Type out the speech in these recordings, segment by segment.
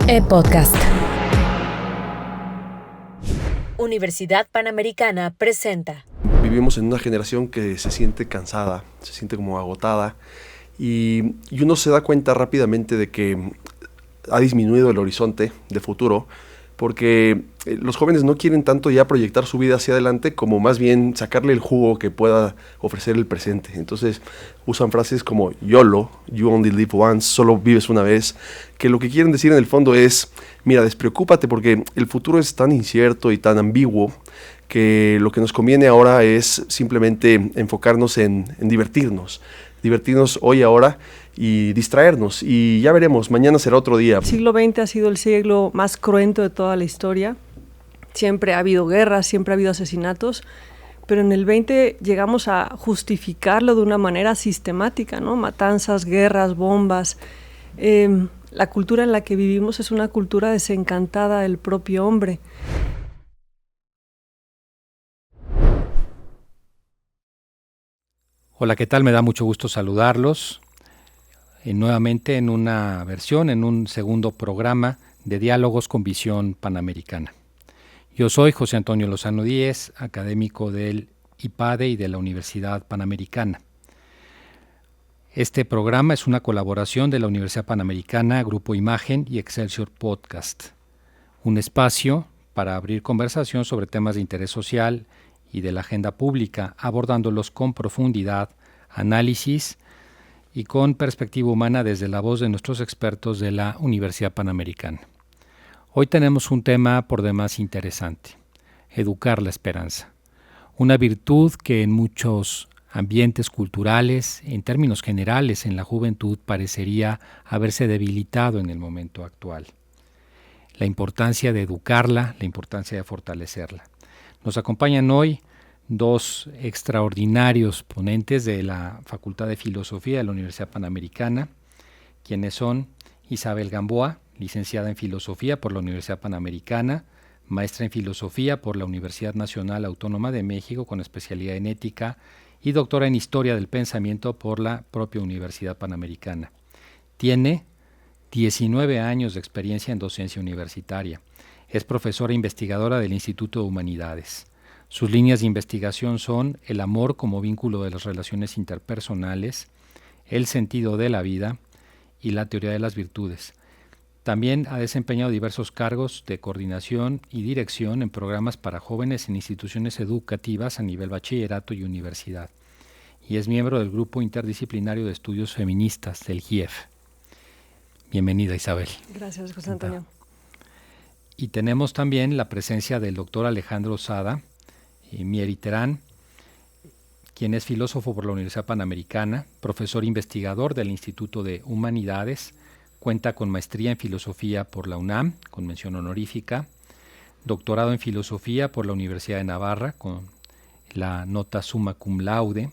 E-Podcast. Universidad Panamericana presenta. Vivimos en una generación que se siente cansada, se siente como agotada y uno se da cuenta rápidamente de que ha disminuido el horizonte de futuro porque los jóvenes no quieren tanto ya proyectar su vida hacia adelante como más bien sacarle el jugo que pueda ofrecer el presente. Entonces usan frases como YOLO, You Only Live Once, solo vives una vez, que lo que quieren decir en el fondo es, mira, despreocúpate porque el futuro es tan incierto y tan ambiguo que lo que nos conviene ahora es simplemente enfocarnos en divertirnos hoy, ahora y distraernos. Y ya veremos, mañana será otro día. El siglo XX ha sido el siglo más cruento de toda la historia. Siempre ha habido guerras, siempre ha habido asesinatos, pero en el 20 llegamos a justificarlo de una manera sistemática, ¿no? Matanzas, guerras, bombas. La cultura en la que vivimos es una cultura desencantada del propio hombre. Hola, ¿qué tal? Me da mucho gusto saludarlos nuevamente en una versión, en un segundo programa de Diálogos con Visión Panamericana. Yo soy José Antonio Lozano Díez, académico del IPADE y de la Universidad Panamericana. Este programa es una colaboración de la Universidad Panamericana, Grupo Imagen y Excelsior Podcast, un espacio para abrir conversación sobre temas de interés social y de la agenda pública, abordándolos con profundidad, análisis y con perspectiva humana desde la voz de nuestros expertos de la Universidad Panamericana. Hoy tenemos un tema por demás interesante: educar la esperanza, una virtud que en muchos ambientes culturales, en términos generales en la juventud, parecería haberse debilitado en el momento actual. La importancia de educarla, la importancia de fortalecerla. Nos acompañan hoy dos extraordinarios ponentes de la Facultad de Filosofía de la Universidad Panamericana, quienes son Isabel Gamboa, licenciada en Filosofía por la Universidad Panamericana, maestra en Filosofía por la Universidad Nacional Autónoma de México con especialidad en Ética y doctora en Historia del Pensamiento por la propia Universidad Panamericana. Tiene 19 años de experiencia en docencia universitaria. Es profesora e investigadora del Instituto de Humanidades. Sus líneas de investigación son el amor como vínculo de las relaciones interpersonales, el sentido de la vida y la teoría de las virtudes. También ha desempeñado diversos cargos de coordinación y dirección en programas para jóvenes en instituciones educativas a nivel bachillerato y universidad. Y es miembro del Grupo Interdisciplinario de Estudios Feministas del GIEF. Bienvenida, Isabel. Gracias, José Antonio. Y tenemos también la presencia del doctor Alejandro Sada Mieriterán, quien es filósofo por la Universidad Panamericana, profesor investigador del Instituto de Humanidades, cuenta con maestría en filosofía por la UNAM, con mención honorífica, doctorado en filosofía por la Universidad de Navarra, con la nota summa cum laude,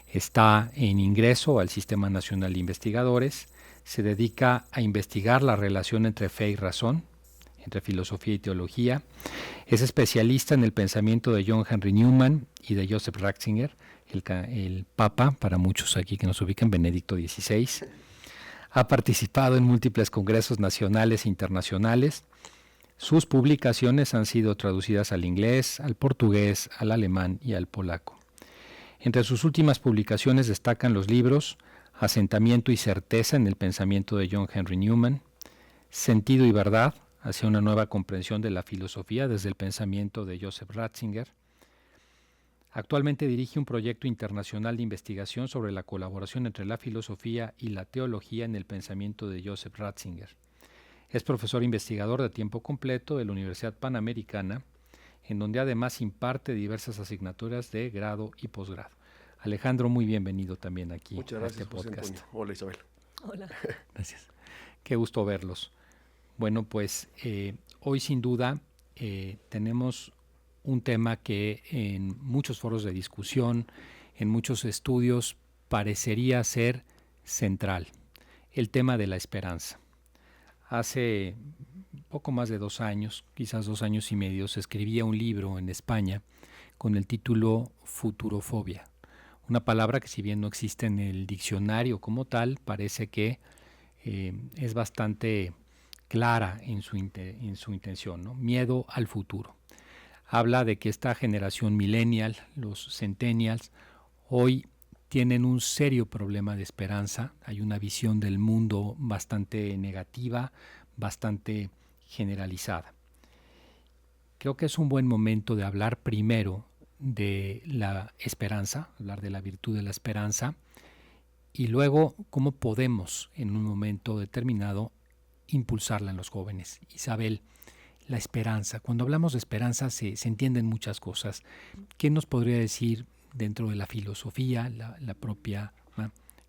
está en ingreso al Sistema Nacional de Investigadores, se dedica a investigar la relación entre fe y razón, entre filosofía y teología. Es especialista en el pensamiento de John Henry Newman y de Joseph Ratzinger, el Papa, para muchos aquí que nos ubican, Benedicto XVI. Ha participado en múltiples congresos nacionales e internacionales. Sus publicaciones han sido traducidas al inglés, al portugués, al alemán y al polaco. Entre sus últimas publicaciones destacan los libros Asentamiento y certeza en el pensamiento de John Henry Newman, Sentido y verdad, hacia una nueva comprensión de la filosofía desde el pensamiento de Joseph Ratzinger. Actualmente dirige un proyecto internacional de investigación sobre la colaboración entre la filosofía y la teología en el pensamiento de Joseph Ratzinger. Es profesor investigador de tiempo completo de la Universidad Panamericana, en donde además imparte diversas asignaturas de grado y posgrado. Alejandro, muy bienvenido también aquí. Muchas gracias, a este podcast. José Antonio. Hola, Isabel. Hola. Gracias. Qué gusto verlos. Bueno, pues hoy sin duda tenemos un tema que en muchos foros de discusión, en muchos estudios, parecería ser central: el tema de la esperanza. Hace poco más de 2 años, quizás 2 años y medio, se escribía un libro en España con el título Futurofobia, una palabra que, si bien no existe en el diccionario como tal, parece que es bastante clara en su intención, ¿no? Miedo al futuro. Habla de que esta generación millennial, los centennials, hoy tienen un serio problema de esperanza. Hay una visión del mundo bastante negativa, bastante generalizada. Creo que es un buen momento de hablar primero de la esperanza, hablar de la virtud de la esperanza, y luego cómo podemos en un momento determinado impulsarla en los jóvenes. Isabel, la esperanza. Cuando hablamos de esperanza se entienden muchas cosas. ¿Qué nos podría decir dentro de la filosofía, la propia,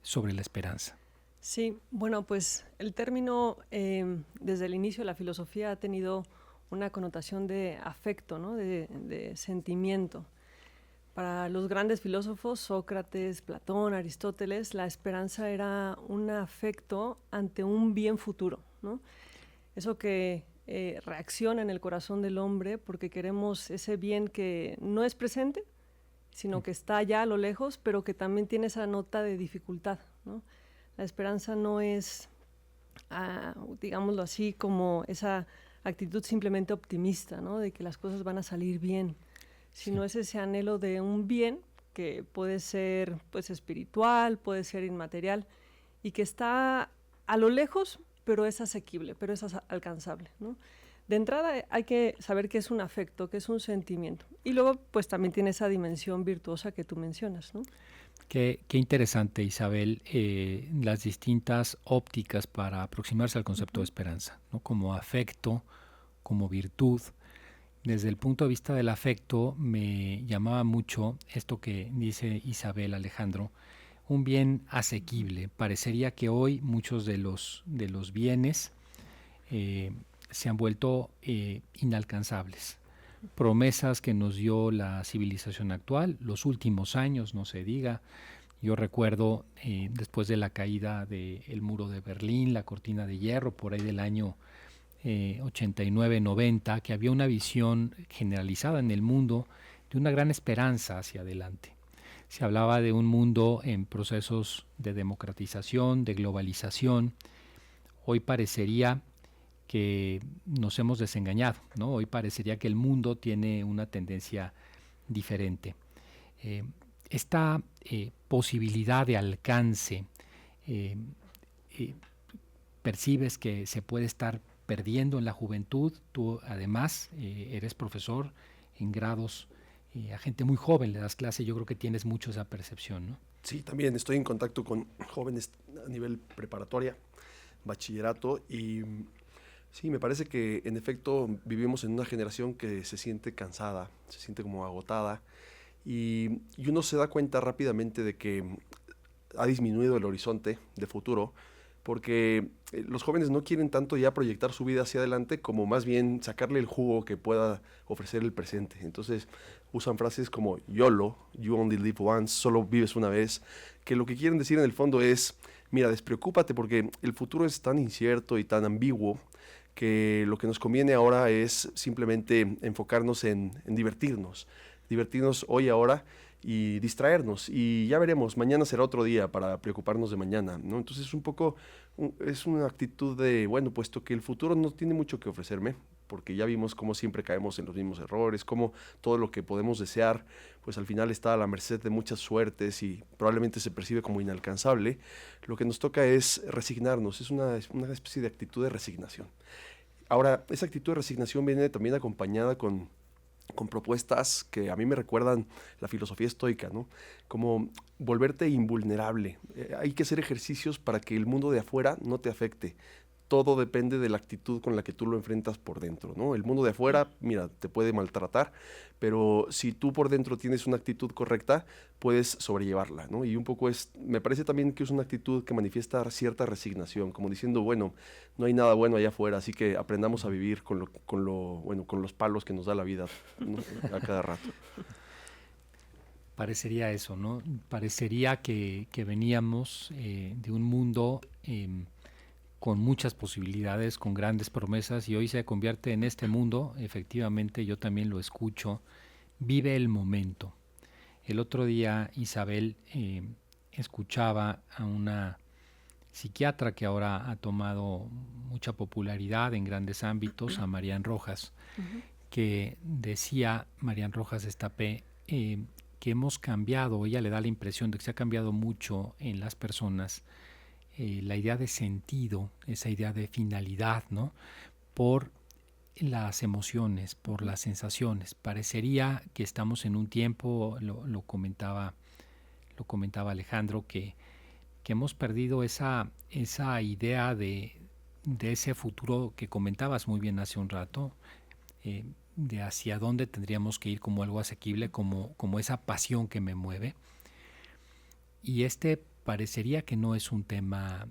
sobre la esperanza? Sí, bueno, pues el término desde el inicio de la filosofía ha tenido una connotación de afecto, ¿no? de sentimiento. Para los grandes filósofos, Sócrates, Platón, Aristóteles, la esperanza era un afecto ante un bien futuro, ¿no? Eso que reacciona en el corazón del hombre porque queremos ese bien que no es presente, sino que está allá a lo lejos, pero que también tiene esa nota de dificultad, ¿no? La esperanza no es, digámoslo así, como esa actitud simplemente optimista, ¿no? De que las cosas van a salir bien, sino es ese anhelo de un bien que puede ser pues espiritual, puede ser inmaterial y que está a lo lejos, pero es asequible, pero es alcanzable, ¿no? De entrada hay que saber qué es un afecto, qué es un sentimiento. Y luego pues también tiene esa dimensión virtuosa que tú mencionas, ¿no? Qué interesante, Isabel, las distintas ópticas para aproximarse al concepto de esperanza, ¿no? Como afecto, como virtud. Desde el punto de vista del afecto me llamaba mucho esto que dice Isabel, Alejandro, un bien asequible. Parecería que hoy muchos de los bienes se han vuelto inalcanzables. Promesas que nos dio la civilización actual, los últimos años, no se diga. Yo recuerdo después de la caída del muro de Berlín, la cortina de hierro, por ahí del año 89-90, que había una visión generalizada en el mundo de una gran esperanza hacia adelante. Se hablaba de un mundo en procesos de democratización, de globalización. Hoy parecería que nos hemos desengañado, ¿no? Hoy parecería que el mundo tiene una tendencia diferente. Esta posibilidad de alcance, percibes que se puede estar perdiendo en la juventud. Tú además eres profesor en grados a gente muy joven, le das clase, yo creo que tienes mucho esa percepción, ¿no? Sí, también estoy en contacto con jóvenes a nivel preparatoria, bachillerato, y sí, me parece que en efecto vivimos en una generación que se siente cansada, se siente como agotada, y uno se da cuenta rápidamente de que ha disminuido el horizonte de futuro, porque los jóvenes no quieren tanto ya proyectar su vida hacia adelante como más bien sacarle el jugo que pueda ofrecer el presente. Entonces usan frases como YOLO, You Only Live Once, solo vives una vez, que lo que quieren decir en el fondo es, mira, despreocúpate porque el futuro es tan incierto y tan ambiguo que lo que nos conviene ahora es simplemente enfocarnos en divertirnos hoy, ahora, y distraernos, y ya veremos, mañana será otro día para preocuparnos de mañana, ¿no? Entonces un poco es una actitud de, bueno, puesto que el futuro no tiene mucho que ofrecerme, porque ya vimos cómo siempre caemos en los mismos errores, cómo todo lo que podemos desear, pues al final está a la merced de muchas suertes y probablemente se percibe como inalcanzable. Lo que nos toca es resignarnos, es una especie de actitud de resignación. Ahora, esa actitud de resignación viene también acompañada con propuestas que a mí me recuerdan la filosofía estoica, ¿no? Como volverte invulnerable. Hay que hacer ejercicios para que el mundo de afuera no te afecte. Todo depende de la actitud con la que tú lo enfrentas por dentro, ¿no? El mundo de afuera, mira, te puede maltratar, pero si tú por dentro tienes una actitud correcta, puedes sobrellevarla, ¿no? Y un poco me parece también que es una actitud que manifiesta cierta resignación, como diciendo, bueno, no hay nada bueno allá afuera, así que aprendamos a vivir con los palos que nos da la vida, ¿no? A cada rato. Parecería eso, ¿no? Parecería que veníamos de un mundo con muchas posibilidades, con grandes promesas, y hoy se convierte en este mundo. Efectivamente, yo también lo escucho, vive el momento. El otro día, Isabel, escuchaba a una psiquiatra que ahora ha tomado mucha popularidad en grandes ámbitos, a Marian Rojas, que decía Marian Rojas Estapé que hemos cambiado, ella le da la impresión de que se ha cambiado mucho en las personas la idea de sentido, esa idea de finalidad, ¿no? Por las emociones, por las sensaciones. Parecería que estamos en un tiempo, lo comentaba Alejandro, que hemos perdido esa idea de ese futuro que comentabas muy bien hace un rato, de hacia dónde tendríamos que ir como algo asequible, como esa pasión que me mueve. Y parecería que no es un tema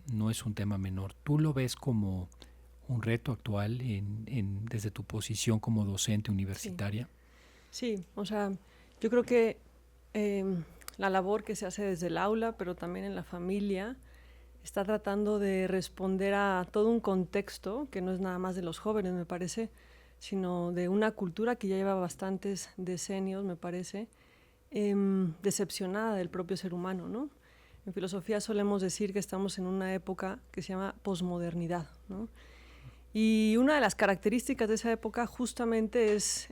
menor. ¿Tú lo ves como un reto actual desde tu posición como docente universitaria? Sí, o sea, yo creo que la labor que se hace desde el aula, pero también en la familia, está tratando de responder a todo un contexto que no es nada más de los jóvenes, me parece, sino de una cultura que ya lleva bastantes decenios, me parece, decepcionada del propio ser humano, ¿no? En filosofía solemos decir que estamos en una época que se llama posmodernidad, ¿no? Y una de las características de esa época justamente es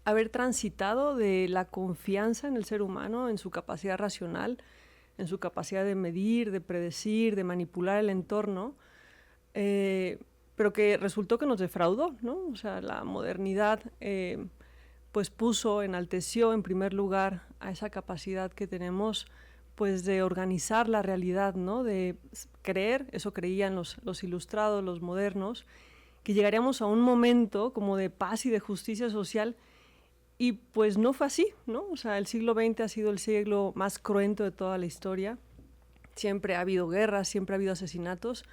haber transitado de la confianza en el ser humano, en su capacidad racional, en su capacidad de medir, de predecir, de manipular el entorno, pero que resultó que nos defraudó, ¿no? O sea, la modernidad pues enalteció en primer lugar a esa capacidad que tenemos pues de organizar la realidad, ¿no? De creer, eso creían los ilustrados, los modernos, que llegaríamos a un momento como de paz y de justicia social, y pues no fue así, ¿no? O sea, el siglo XX ha sido el siglo más cruento de toda la historia. Siempre ha habido guerras, siempre ha habido asesinatos,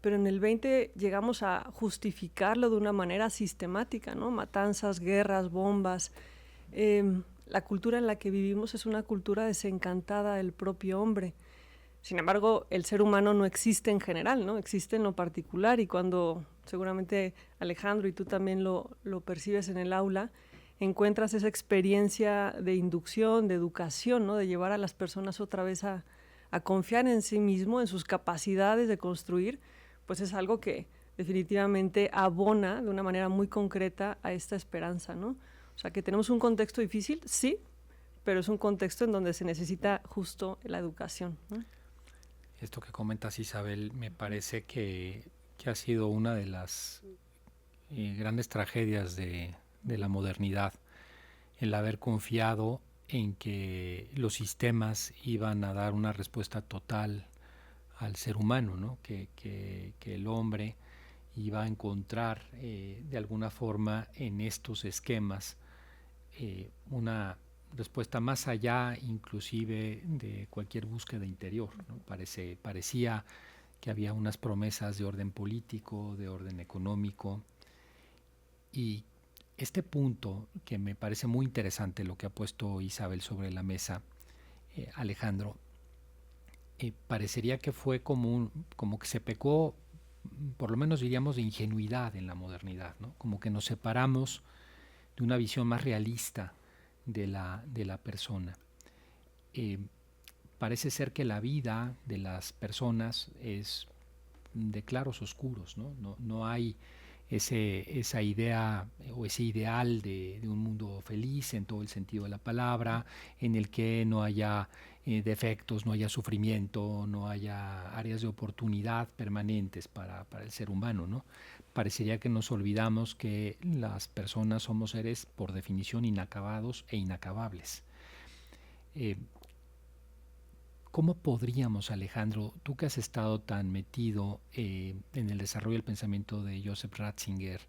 pero en el 20 llegamos a justificarlo de una manera sistemática, ¿no? Matanzas, guerras, bombas. La cultura en la que vivimos es una cultura desencantada del propio hombre. Sin embargo, el ser humano no existe en general, ¿no? Existe en lo particular, y cuando seguramente Alejandro y tú también lo percibes en el aula, encuentras esa experiencia de inducción, de educación, ¿no? De llevar a las personas otra vez a confiar en sí mismo, en sus capacidades de construir, pues es algo que definitivamente abona de una manera muy concreta a esta esperanza, ¿no? O sea, que tenemos un contexto difícil, sí, pero es un contexto en donde se necesita justo la educación, ¿no? Esto que comentas, Isabel, me parece que ha sido una de las grandes tragedias de la modernidad, el haber confiado en que los sistemas iban a dar una respuesta total al ser humano, ¿no? Que el hombre iba a encontrar de alguna forma en estos esquemas una respuesta más allá inclusive de cualquier búsqueda interior, ¿no? Parecía que había unas promesas de orden político, de orden económico, y este punto que me parece muy interesante, lo que ha puesto Isabel sobre la mesa, Alejandro, parecería que fue como que se pecó, por lo menos diríamos, de ingenuidad en la modernidad, ¿no? Como que nos separamos de una visión más realista de la persona. Parece ser que la vida de las personas es de claros oscuros, ¿no? No hay esa idea o ese ideal de un mundo feliz en todo el sentido de la palabra, en el que no haya defectos, no haya sufrimiento, no haya áreas de oportunidad permanentes para el ser humano, ¿no? Parecería que nos olvidamos que las personas somos seres por definición inacabados e inacabables. ¿Cómo podríamos, Alejandro, tú que has estado tan metido en el desarrollo del pensamiento de Joseph Ratzinger,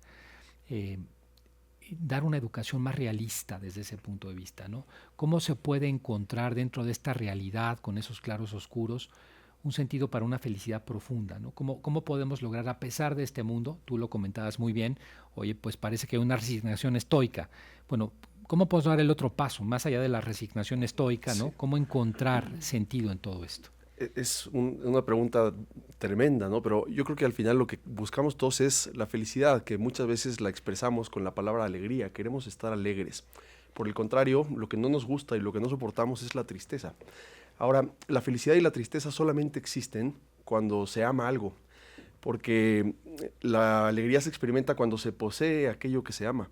dar una educación más realista desde ese punto de vista, ¿no? ¿Cómo se puede encontrar dentro de esta realidad, con esos claros oscuros, un sentido para una felicidad profunda, ¿no? ¿Cómo podemos lograr, a pesar de este mundo, tú lo comentabas muy bien, oye, pues parece que hay una resignación estoica? Bueno, ¿cómo podemos dar el otro paso, más allá de la resignación estoica, ¿no? ¿Cómo encontrar sentido en todo esto? Es una pregunta tremenda, ¿no? Pero yo creo que al final lo que buscamos todos es la felicidad, que muchas veces la expresamos con la palabra alegría. Queremos estar alegres. Por el contrario, lo que no nos gusta y lo que no soportamos es la tristeza. Ahora, la felicidad y la tristeza solamente existen cuando se ama algo. porque la alegría se experimenta cuando se posee aquello que se ama,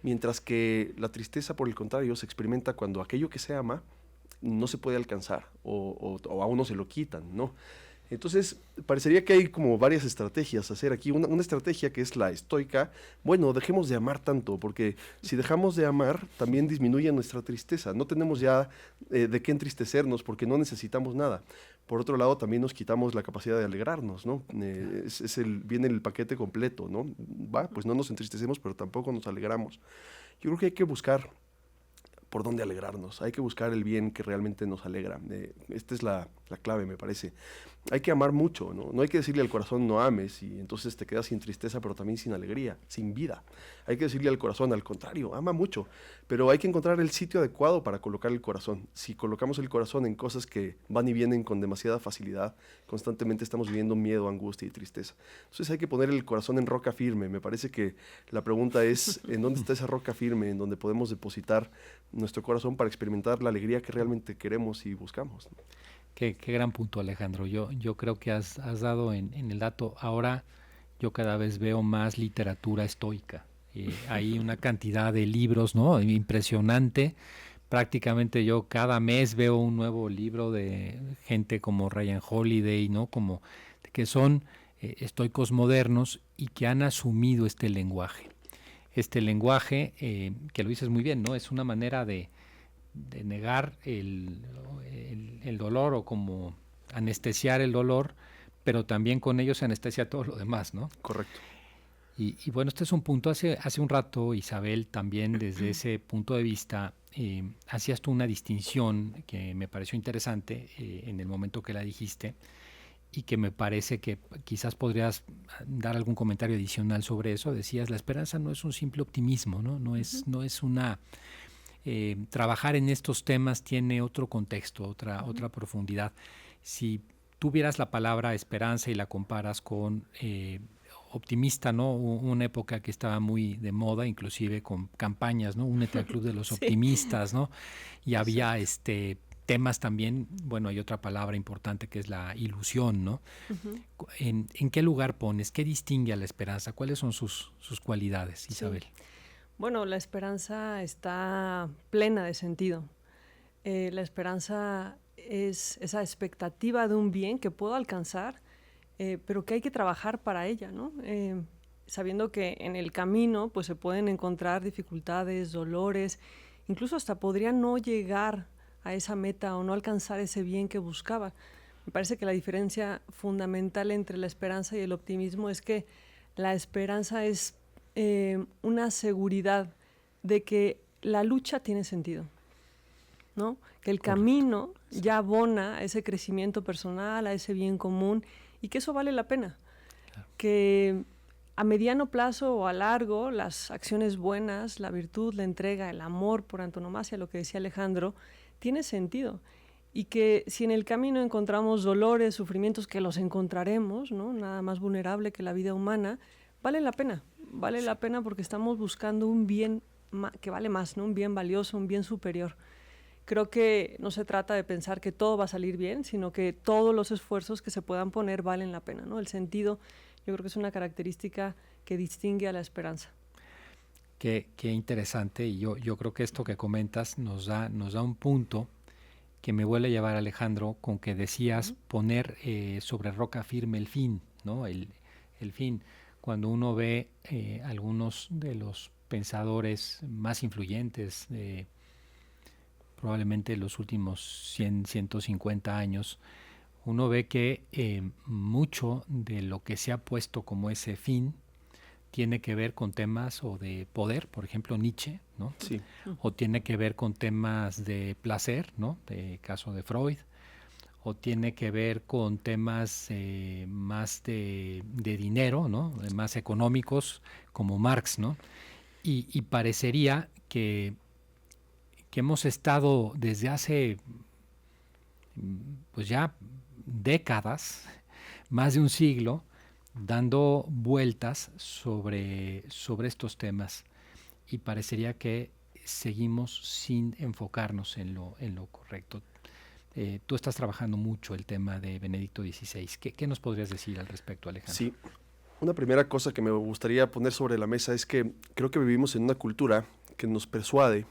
mientras que la tristeza, por el contrario, se experimenta cuando aquello que se ama no se puede alcanzar o a uno se lo quitan, ¿no? Entonces, parecería que hay como varias estrategias a hacer aquí. Una estrategia que es la estoica, bueno, dejemos de amar tanto, porque si dejamos de amar, también disminuye nuestra tristeza. No tenemos ya de qué entristecernos porque no necesitamos nada. Por otro lado, también nos quitamos la capacidad de alegrarnos, ¿no? Viene el paquete completo, ¿no? Pues no nos entristecemos, pero tampoco nos alegramos. Yo creo que hay que buscar por dónde alegrarnos, hay que buscar el bien que realmente nos alegra. Esta es la clave, me parece. Hay que amar mucho, ¿no? No hay que decirle al corazón no ames y entonces te quedas sin tristeza, pero también sin alegría, sin vida. Hay que decirle al corazón, al contrario, ama mucho, pero hay que encontrar el sitio adecuado para colocar el corazón. Si colocamos el corazón en cosas que van y vienen con demasiada facilidad, constantemente estamos viviendo miedo, angustia y tristeza. Entonces hay que poner el corazón en roca firme. Me parece que la pregunta es, ¿en dónde está esa roca firme en donde podemos depositar nuestro corazón para experimentar la alegría que realmente queremos y buscamos, ¿no? Qué gran punto, Alejandro. Yo creo que has dado en el dato. Ahora yo cada vez veo más literatura estoica. Hay una cantidad de libros, ¿no? Impresionante. Prácticamente yo cada mes veo un nuevo libro de gente como Ryan Holiday, ¿no? Como que son estoicos modernos y que han asumido este lenguaje. Este lenguaje, que lo dices muy bien, ¿no? Es una manera de negar el dolor o como anestesiar el dolor, pero también con ello se anestesia todo lo demás, ¿no? Correcto. Y bueno, este es un punto. Hace un rato, Isabel, también desde ese punto de vista, hacías tú una distinción que me pareció interesante en el momento que la dijiste y que me parece que quizás podrías dar algún comentario adicional sobre eso. Decías, la esperanza no es un simple optimismo, ¿no? No es una... trabajar en estos temas tiene otro contexto, otra profundidad. Si tuvieras la palabra esperanza y la comparas con optimista, ¿no? Una época que estaba muy de moda, inclusive con campañas, ¿no? Únete al club de los optimistas, ¿no? Y había temas también, bueno, hay otra palabra importante que es la ilusión, ¿no? ¿En qué lugar pones? ¿Qué distingue a la esperanza? ¿Cuáles son sus cualidades, Isabel? Sí. Bueno, la esperanza está plena de sentido. La esperanza es esa expectativa de un bien que puedo alcanzar, pero que hay que trabajar para ella, ¿no? Sabiendo que en el camino pues, se pueden encontrar dificultades, dolores, incluso hasta podría no llegar a esa meta o no alcanzar ese bien que buscaba. Me parece que la diferencia fundamental entre la esperanza y el optimismo es que la esperanza es una seguridad de que la lucha tiene sentido, ¿no? Que el camino ya abona a ese crecimiento personal, a ese bien común y que eso vale la pena. Claro. Que a mediano plazo o a largo las acciones buenas, la virtud, la entrega, el amor por antonomasia, lo que decía Alejandro, tiene sentido. Y que si en el camino encontramos dolores, sufrimientos, que los encontraremos, ¿no? Nada más vulnerable que la vida humana, vale la pena. Vale la pena porque estamos buscando un bien que vale más, ¿no? Un bien valioso, un bien superior. Creo que no se trata de pensar que todo va a salir bien, sino que todos los esfuerzos que se puedan poner valen la pena, ¿no? El sentido, yo creo que es una característica que distingue a la esperanza. Qué interesante, y yo creo que esto que comentas nos da un punto que me vuelve a llevar, Alejandro, con que decías poner sobre roca firme el fin, ¿no? El fin. Cuando uno ve algunos de los pensadores más influyentes, probablemente los últimos 100, 150 años, uno ve que mucho de lo que se ha puesto como ese fin tiene que ver con temas o de poder, por ejemplo Nietzsche, ¿no? Sí. O tiene que ver con temas de placer, ¿no? De caso de Freud, o tiene que ver con temas más de dinero, ¿no? Más económicos, como Marx, ¿no? Y parecería que hemos estado desde hace pues ya décadas, más de un siglo, dando vueltas sobre estos temas, y parecería que seguimos sin enfocarnos en lo correcto. Tú estás trabajando mucho el tema de Benedicto XVI. ¿Qué nos podrías decir al respecto, Alejandro? Sí, Una primera cosa que me gustaría poner sobre la mesa es que creo que vivimos en una cultura que nos persuade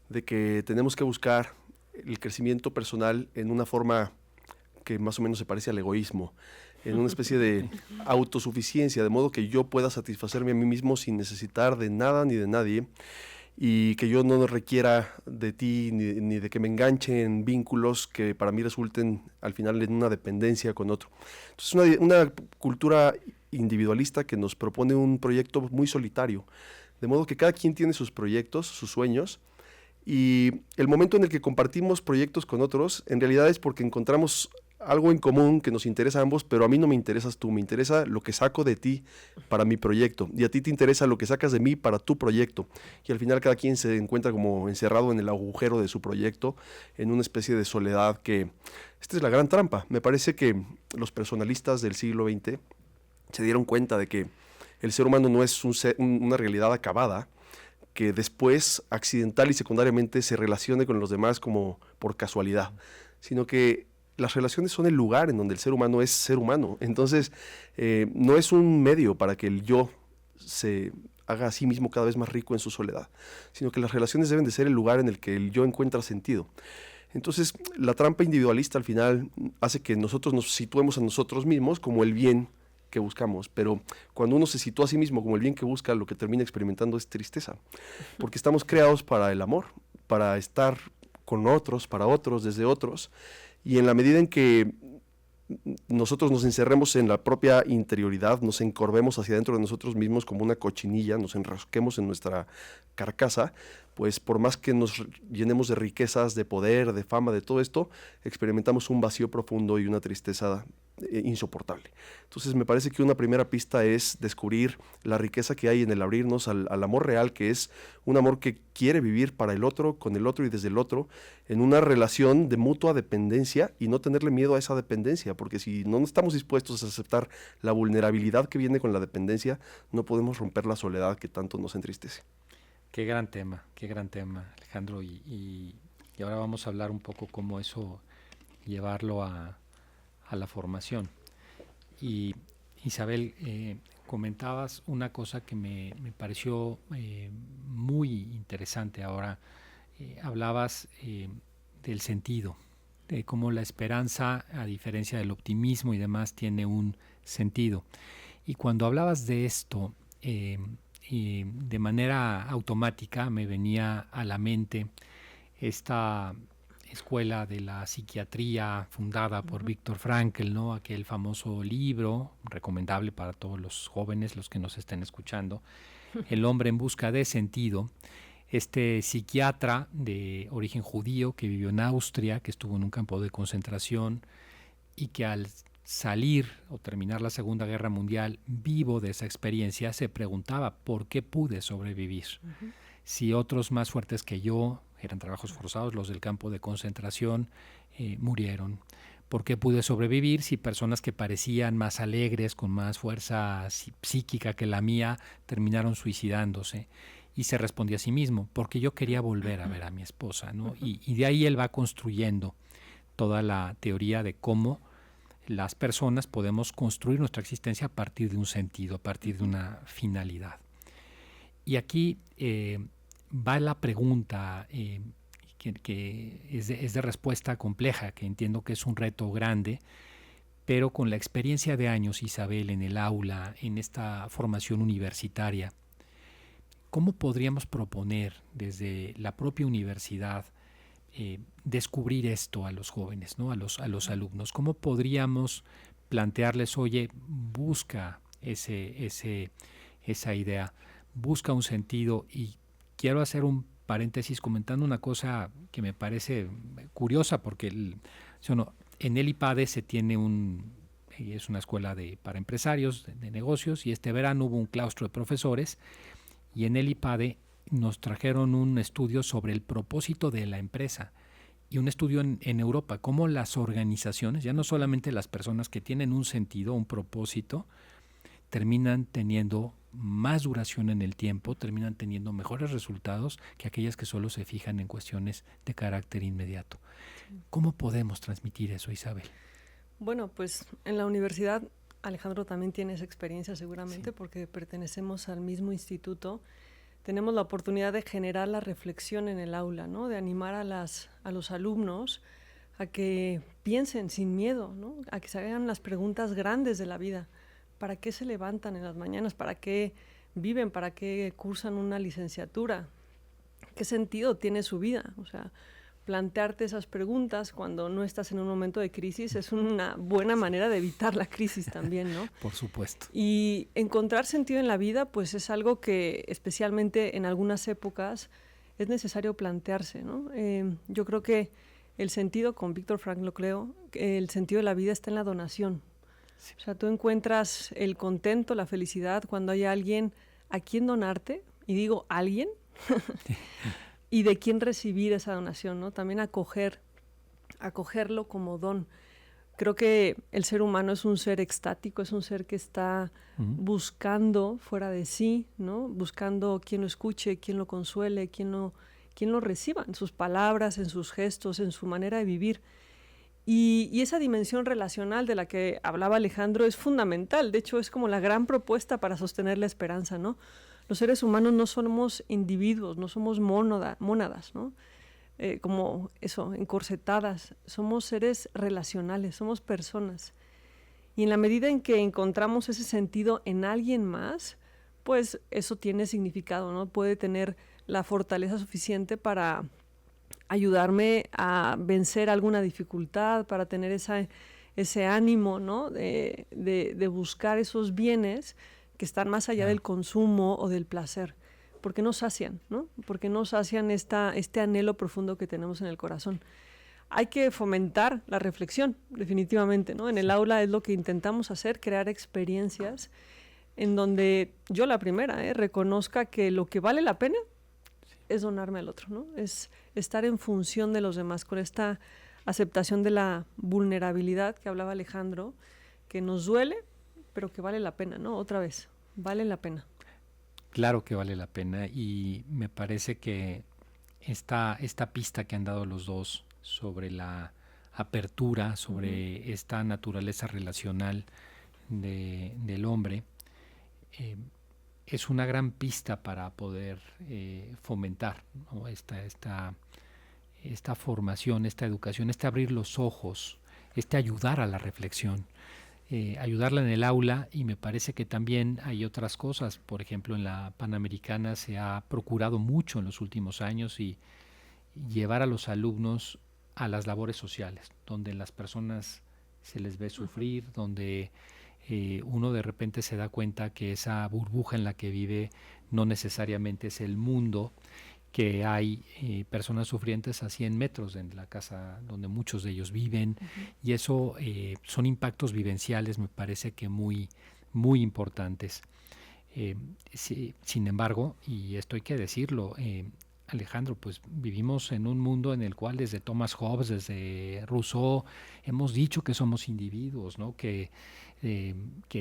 de que tenemos que buscar el crecimiento personal en una forma que más o menos se parece al egoísmo, en una especie de autosuficiencia, de modo que yo pueda satisfacerme a mí mismo sin necesitar de nada ni de nadie, y que yo no requiera de ti ni de que me enganche en vínculos que para mí resulten al final en una dependencia con otro. Entonces una cultura individualista que nos propone un proyecto muy solitario, de modo que cada quien tiene sus proyectos, sus sueños, y el momento en el que compartimos proyectos con otros, en realidad es porque encontramos algo en común que nos interesa a ambos, pero a mí no me interesas tú, me interesa lo que saco de ti para mi proyecto, y a ti te interesa lo que sacas de mí para tu proyecto, y al final cada quien se encuentra como encerrado en el agujero de su proyecto, en una especie de soledad que, esta es la gran trampa. Me parece que los personalistas del siglo XX se dieron cuenta de que el ser humano no es una realidad acabada, que después accidental y secundariamente se relacione con los demás como por casualidad, sino que las relaciones son el lugar en donde el ser humano es ser humano. Entonces, no es un medio para que el yo se haga a sí mismo cada vez más rico en su soledad, sino que las relaciones deben de ser el lugar en el que el yo encuentra sentido. Entonces, la trampa individualista al final hace que nosotros nos situemos a nosotros mismos como el bien que buscamos, pero cuando uno se sitúa a sí mismo como el bien que busca, lo que termina experimentando es tristeza, porque estamos creados para el amor, para estar con otros, para otros, desde otros, y en la medida en que nosotros nos encerremos en la propia interioridad, nos encorvemos hacia dentro de nosotros mismos como una cochinilla, nos enrosquemos en nuestra carcasa, pues por más que nos llenemos de riquezas, de poder, de fama, de todo esto, experimentamos un vacío profundo y una tristeza insoportable. Entonces me parece que una primera pista es descubrir la riqueza que hay en el abrirnos al amor real, que es un amor que quiere vivir para el otro, con el otro y desde el otro, en una relación de mutua dependencia, y no tenerle miedo a esa dependencia, porque si no estamos dispuestos a aceptar la vulnerabilidad que viene con la dependencia, no podemos romper la soledad que tanto nos entristece. Qué gran tema, Alejandro, y ahora vamos a hablar un poco cómo eso llevarlo a la formación. Y Isabel, comentabas una cosa que me pareció muy interesante ahora. Hablabas del sentido, de cómo la esperanza, a diferencia del optimismo y demás, tiene un sentido. Y cuando hablabas de esto, y de manera automática me venía a la mente esta escuela de la psiquiatría fundada por Viktor Frankl, ¿no? Aquel famoso libro, recomendable para todos los jóvenes, los que nos estén escuchando, El hombre en busca de sentido. Este psiquiatra de origen judío que vivió en Austria, que estuvo en un campo de concentración y que al salir o terminar la Segunda Guerra Mundial vivo de esa experiencia, se preguntaba por qué pude sobrevivir. Si otros más fuertes que yo, eran trabajos forzados, los del campo de concentración, murieron. ¿Por qué pude sobrevivir si personas que parecían más alegres, con más fuerza psíquica que la mía, terminaron suicidándose? Y se respondía a sí mismo, porque yo quería volver a ver a mi esposa, ¿no? Y de ahí él va construyendo toda la teoría de cómo las personas podemos construir nuestra existencia a partir de un sentido, a partir de una finalidad. Y aquí va la pregunta que es de respuesta compleja, que entiendo que es un reto grande, pero con la experiencia de años, Isabel, en el aula, en esta formación universitaria, ¿cómo podríamos proponer desde la propia universidad descubrir esto a los jóvenes, ¿no? a los alumnos? ¿Cómo podríamos plantearles, oye, busca esa idea, busca un sentido? Y quiero hacer un paréntesis comentando una cosa que me parece curiosa, porque en el IPADE se tiene es una escuela para empresarios, de negocios, y este verano hubo un claustro de profesores, y en el IPADE nos trajeron un estudio sobre el propósito de la empresa, y un estudio en Europa, cómo las organizaciones, ya no solamente las personas que tienen un sentido, un propósito, terminan teniendo más duración en el tiempo, terminan teniendo mejores resultados que aquellas que solo se fijan en cuestiones de carácter inmediato. ¿Cómo podemos transmitir eso, Isabel? Bueno, pues en la universidad Alejandro también tiene esa experiencia seguramente, porque pertenecemos al mismo instituto. Tenemos la oportunidad de generar la reflexión en el aula, ¿no? De animar a los alumnos a que piensen sin miedo, ¿no? A que se hagan las preguntas grandes de la vida. ¿Para qué se levantan en las mañanas? ¿Para qué viven? ¿Para qué cursan una licenciatura? ¿Qué sentido tiene su vida? O sea, plantearte esas preguntas cuando no estás en un momento de crisis es una buena manera de evitar la crisis también, ¿no? Por supuesto. Y encontrar sentido en la vida, pues es algo que especialmente en algunas épocas es necesario plantearse, ¿no? Yo creo que el sentido, con Víctor Frank lo creo, el sentido de la vida está en la donación. Sí. O sea, tú encuentras el contento, la felicidad cuando hay alguien a quien donarte, y digo alguien, y de quién recibir esa donación, ¿no? También acogerlo como don. Creo que el ser humano es un ser extático, es un ser que está buscando fuera de sí, ¿no? Buscando quien lo escuche, quien lo consuele, quien lo reciba en sus palabras, en sus gestos, en su manera de vivir. Y esa dimensión relacional de la que hablaba Alejandro es fundamental. De hecho, es como la gran propuesta para sostener la esperanza, ¿no? Los seres humanos no somos individuos, no somos mónadas, ¿no? Como eso, encorsetadas. Somos seres relacionales, somos personas. Y en la medida en que encontramos ese sentido en alguien más, pues eso tiene significado, ¿no? Puede tener la fortaleza suficiente para ayudarme a vencer alguna dificultad, para tener ese ánimo, ¿no? de buscar esos bienes que están más allá del consumo o del placer, porque nos sacian, ¿no? Porque nos sacian este anhelo profundo que tenemos en el corazón. Hay que fomentar la reflexión, definitivamente, ¿no? En el aula es lo que intentamos hacer, crear experiencias en donde yo, la primera, reconozca que lo que vale la pena es donarme al otro, ¿no? Es estar en función de los demás, con esta aceptación de la vulnerabilidad que hablaba Alejandro, que nos duele, pero que vale la pena, ¿no? Otra vez, vale la pena. Claro que vale la pena, y me parece que esta pista que han dado los dos sobre la apertura, sobre esta naturaleza relacional del hombre, es una gran pista para poder fomentar, ¿no? esta formación, esta educación, abrir los ojos, ayudar a la reflexión. Ayudarla en el aula, y me parece que también hay otras cosas. Por ejemplo, en la Panamericana se ha procurado mucho en los últimos años y llevar a los alumnos a las labores sociales, donde las personas se les ve sufrir, donde uno de repente se da cuenta que esa burbuja en la que vive no necesariamente es el mundo, que hay personas sufrientes a 100 metros de la casa donde muchos de ellos viven, y eso son impactos vivenciales, me parece que muy, muy importantes. Sin embargo, y esto hay que decirlo, Alejandro, pues vivimos en un mundo en el cual desde Thomas Hobbes, desde Rousseau, hemos dicho que somos individuos, ¿no? Que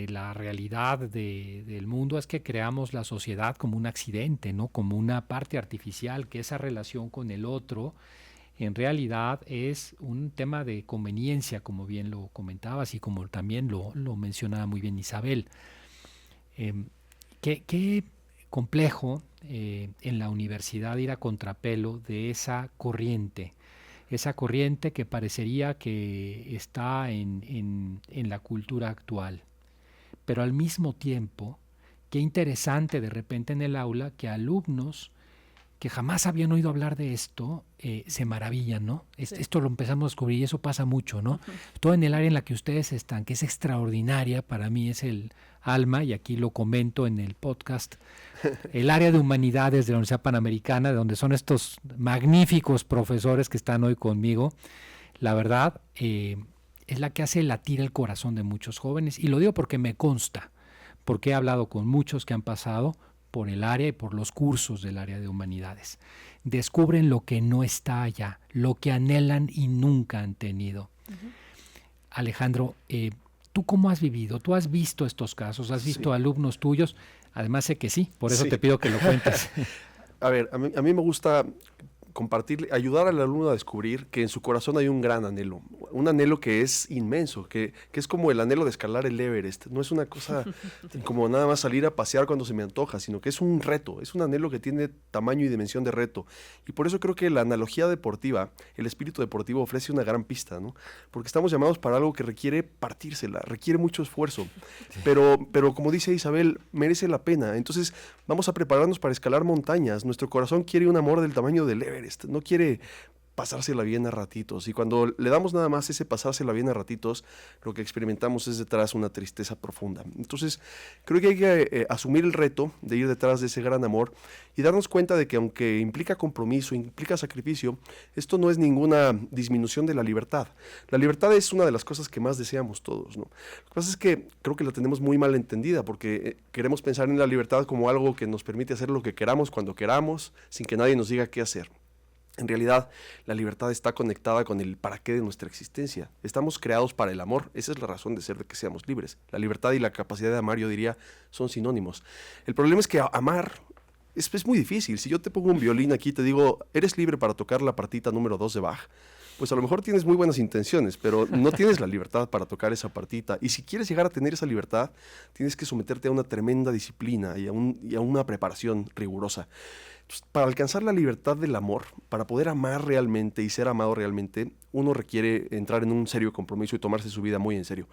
la realidad del mundo es que creamos la sociedad como un accidente, ¿no? Como una parte artificial, que esa relación con el otro en realidad es un tema de conveniencia, como bien lo comentabas y como también lo mencionaba muy bien Isabel. Qué complejo en la universidad ir a contrapelo de esa corriente que parecería que está en la cultura actual. Pero al mismo tiempo, qué interesante de repente en el aula que alumnos que jamás habían oído hablar de esto se maravillan, ¿no? Sí. Esto lo empezamos a descubrir y eso pasa mucho, ¿no? Todo en el área en la que ustedes están, que es extraordinaria, para mí es el alma, y aquí lo comento en el podcast, el área de humanidades de la Universidad Panamericana, de donde son estos magníficos profesores que están hoy conmigo. La verdad, es la que hace latir el corazón de muchos jóvenes, y lo digo porque me consta, porque he hablado con muchos que han pasado por el área y por los cursos del área de humanidades. Descubren lo que no está allá, lo que anhelan y nunca han tenido. Alejandro, ¿tú cómo has vivido? ¿Tú has visto estos casos? ¿Has visto alumnos tuyos? Además sé que sí, por eso te pido que lo cuentes. A ver, a mí me gusta compartir, ayudar al alumno a descubrir que en su corazón hay un gran anhelo, un anhelo que es inmenso, que es como el anhelo de escalar el Everest. No es una cosa como nada más salir a pasear cuando se me antoja, sino que es un reto, es un anhelo que tiene tamaño y dimensión de reto. Y por eso creo que la analogía deportiva, el espíritu deportivo ofrece una gran pista, ¿no? Porque estamos llamados para algo que requiere partírsela, requiere mucho esfuerzo, pero como dice Isabel, merece la pena. Entonces vamos a prepararnos para escalar montañas. Nuestro corazón quiere un amor del tamaño del Everest, no quiere pasársela bien a ratitos, y cuando le damos nada más ese pasársela bien a ratitos, lo que experimentamos es detrás una tristeza profunda. Entonces creo que hay que asumir el reto de ir detrás de ese gran amor y darnos cuenta de que aunque implica compromiso, implica sacrificio, esto no es ninguna disminución de la libertad. La libertad es una de las cosas que más deseamos todos, ¿no? Lo que pasa es que creo que la tenemos muy mal entendida, porque queremos pensar en la libertad como algo que nos permite hacer lo que queramos cuando queramos, sin que nadie nos diga qué hacer. En realidad, la libertad está conectada con el para qué de nuestra existencia. Estamos creados para el amor, esa es la razón de ser, de que seamos libres. La libertad y la capacidad de amar, yo diría, son sinónimos. El problema es que amar es muy difícil. Si yo te pongo un violín aquí y te digo, eres libre para tocar la partita número 2 de Bach, pues a lo mejor tienes muy buenas intenciones, pero no tienes la libertad para tocar esa partita. Y si quieres llegar a tener esa libertad, tienes que someterte a una tremenda disciplina y a una preparación rigurosa. Entonces, para alcanzar la libertad del amor, para poder amar realmente y ser amado realmente, uno requiere entrar en un serio compromiso y tomarse su vida muy en serio.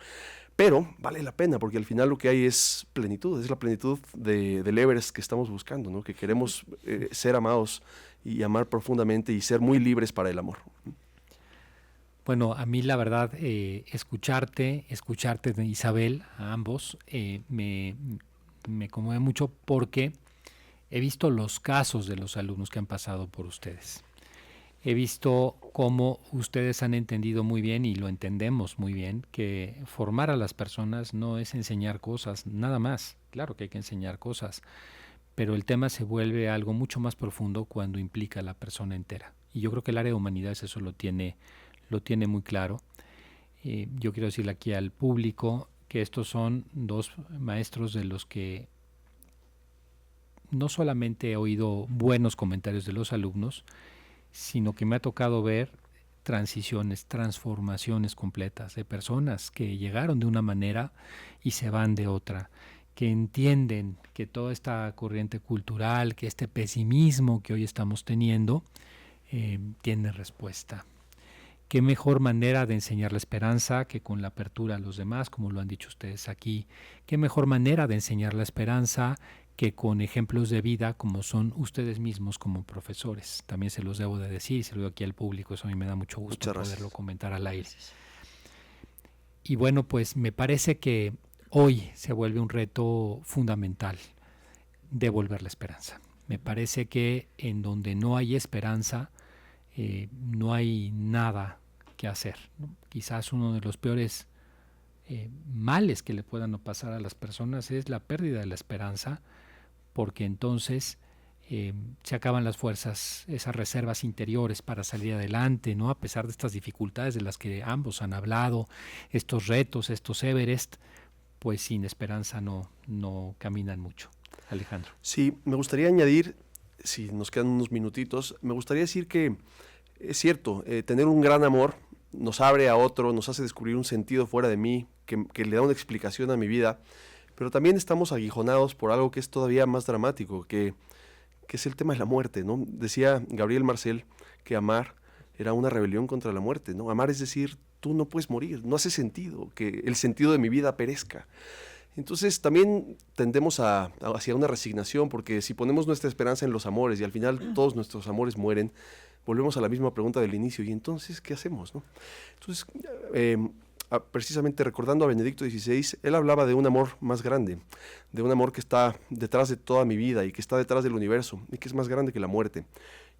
Pero vale la pena, porque al final lo que hay es plenitud, es la plenitud del Everest que estamos buscando, ¿no? Que queremos ser amados y amar profundamente y ser muy libres para el amor. Bueno, a mí la verdad, escucharte de Isabel, a ambos, me conmueve mucho porque he visto los casos de los alumnos que han pasado por ustedes. He visto cómo ustedes han entendido muy bien, y lo entendemos muy bien, que formar a las personas no es enseñar cosas, nada más. Claro que hay que enseñar cosas, pero el tema se vuelve algo mucho más profundo cuando implica a la persona entera. Y yo creo que el área de humanidades eso lo tiene muy claro. Yo quiero decirle aquí al público que estos son dos maestros de los que no solamente he oído buenos comentarios de los alumnos, sino que me ha tocado ver transiciones, transformaciones completas de personas que llegaron de una manera y se van de otra, que entienden que toda esta corriente cultural, que este pesimismo que hoy estamos teniendo, tiene respuesta. Qué mejor manera de enseñar la esperanza que con la apertura a los demás, como lo han dicho ustedes aquí. Qué mejor manera de enseñar la esperanza que con ejemplos de vida como son ustedes mismos como profesores. También se los debo de decir, se lo digo aquí al público, eso a mí me da mucho gusto poderlo comentar al aire. Y bueno, pues me parece que hoy se vuelve un reto fundamental devolver la esperanza. Me parece que en donde no hay esperanza, no hay nada que hacer, ¿no? Quizás uno de los peores males que le puedan pasar a las personas es la pérdida de la esperanza, porque entonces se acaban las fuerzas, esas reservas interiores para salir adelante, ¿no? A pesar de estas dificultades de las que ambos han hablado, estos retos, estos Everest, pues sin esperanza no caminan mucho. Alejandro. Sí, me gustaría añadir, si nos quedan unos minutitos, me gustaría decir que es cierto, tener un gran amor nos abre a otro, nos hace descubrir un sentido fuera de mí, que le da una explicación a mi vida, pero también estamos aguijonados por algo que es todavía más dramático, que es el tema de la muerte, ¿no? Decía Gabriel Marcel que amar era una rebelión contra la muerte, ¿no? Amar es decir, tú no puedes morir, no hace sentido que el sentido de mi vida perezca. Entonces también tendemos hacia una resignación, porque si ponemos nuestra esperanza en los amores y al final todos nuestros amores mueren, volvemos a la misma pregunta del inicio, ¿y entonces qué hacemos, no? Entonces, precisamente recordando a Benedicto XVI, él hablaba de un amor más grande, de un amor que está detrás de toda mi vida y que está detrás del universo y que es más grande que la muerte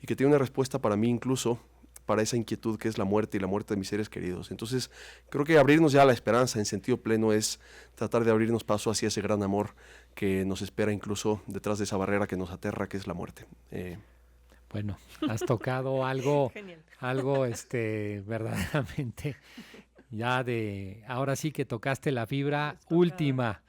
y que tiene una respuesta para mí incluso para esa inquietud que es la muerte y la muerte de mis seres queridos. Entonces, creo que abrirnos ya a la esperanza en sentido pleno es tratar de abrirnos paso hacia ese gran amor que nos espera incluso detrás de esa barrera que nos aterra, que es la muerte. Bueno, has tocado algo verdaderamente ahora sí que tocaste la fibra última,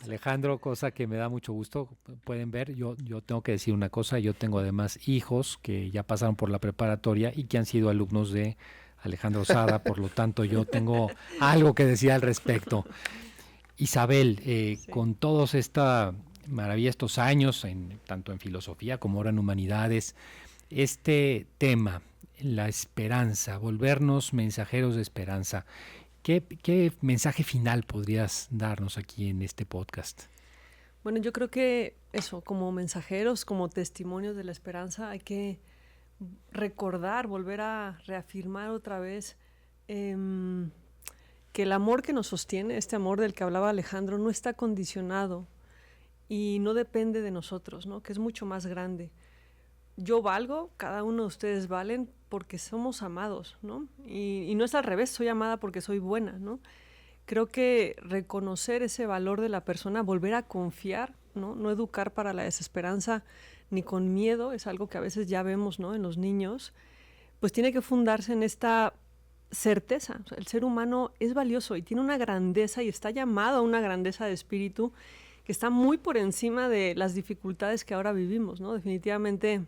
Alejandro, cosa que me da mucho gusto. Pueden ver, yo tengo que decir una cosa, yo tengo además hijos que ya pasaron por la preparatoria y que han sido alumnos de Alejandro Sada, por lo tanto yo tengo algo que decir al respecto. Isabel, sí, con todos esta maravilla, estos años, tanto en filosofía como ahora en humanidades, este tema, la esperanza, volvernos mensajeros de esperanza, ¿qué mensaje final podrías darnos aquí en este podcast? Bueno, yo creo que eso, como mensajeros, como testimonios de la esperanza, hay que recordar, volver a reafirmar otra vez que el amor que nos sostiene, este amor del que hablaba Alejandro, no está condicionado y no depende de nosotros, ¿no? Que es mucho más grande. Yo valgo, cada uno de ustedes valen porque somos amados, ¿no? Y no es al revés, soy amada porque soy buena, ¿no? Creo que reconocer ese valor de la persona, volver a confiar, ¿no? No educar para la desesperanza ni con miedo, es algo que a veces ya vemos, ¿no? En los niños, pues tiene que fundarse en esta certeza. O sea, el ser humano es valioso y tiene una grandeza y está llamado a una grandeza de espíritu que está muy por encima de las dificultades que ahora vivimos, ¿no? Definitivamente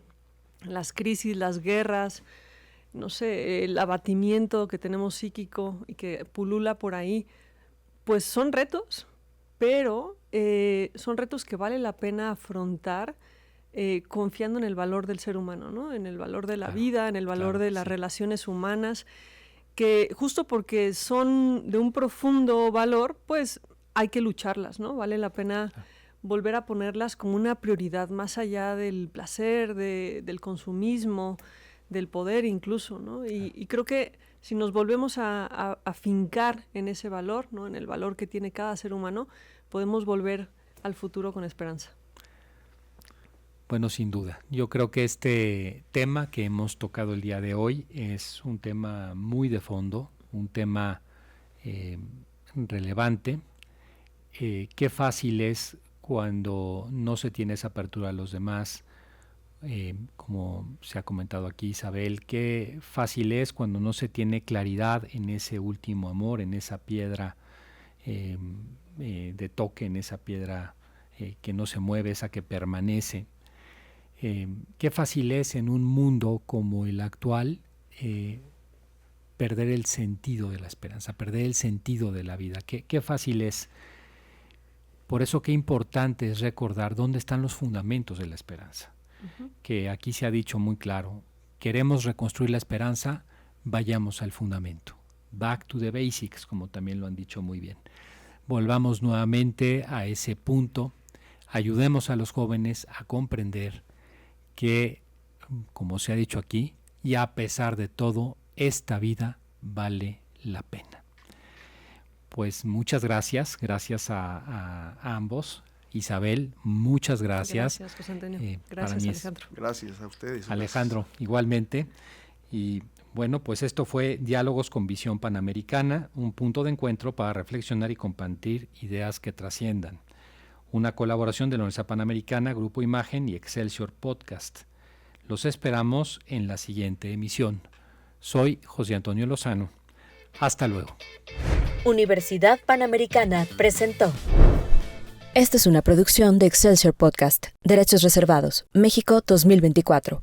las crisis, las guerras, no sé, el abatimiento que tenemos psíquico y que pulula por ahí, pues son retos, pero son retos que vale la pena afrontar confiando en el valor del ser humano, ¿no? En el valor de la vida, en el valor de las relaciones humanas, que justo porque son de un profundo valor, pues hay que lucharlas, ¿no? Vale la pena volver a ponerlas como una prioridad más allá del placer, del consumismo, del poder incluso, ¿no? Y creo que si nos volvemos a fincar en ese valor, ¿no? En el valor que tiene cada ser humano, podemos volver al futuro con esperanza. Bueno, sin duda. Yo creo que este tema que hemos tocado el día de hoy es un tema muy de fondo, un tema relevante. Qué fácil es cuando no se tiene esa apertura a los demás, como se ha comentado aquí Isabel, qué fácil es cuando no se tiene claridad en ese último amor, en esa piedra de toque, en esa piedra que no se mueve, esa que permanece. Qué fácil es en un mundo como el actual perder el sentido de la esperanza, perder el sentido de la vida. Qué fácil es. Por eso qué importante es recordar dónde están los fundamentos de la esperanza. Que aquí se ha dicho muy claro, queremos reconstruir la esperanza, vayamos al fundamento. Back to the basics, como también lo han dicho muy bien. Volvamos nuevamente a ese punto, ayudemos a los jóvenes a comprender que, como se ha dicho aquí, y a pesar de todo, esta vida vale la pena. Pues muchas gracias a ambos. Isabel, muchas gracias. Gracias, José Antonio. Gracias, Alejandro. Gracias a ustedes. Alejandro, igualmente. Y bueno, pues esto fue Diálogos con Visión Panamericana, un punto de encuentro para reflexionar y compartir ideas que trasciendan. Una colaboración de la Universidad Panamericana, Grupo Imagen y Excelsior Podcast. Los esperamos en la siguiente emisión. Soy José Antonio Lozano. Hasta luego. Universidad Panamericana presentó. Esta es una producción de Excelsior Podcast. Derechos reservados. México 2024.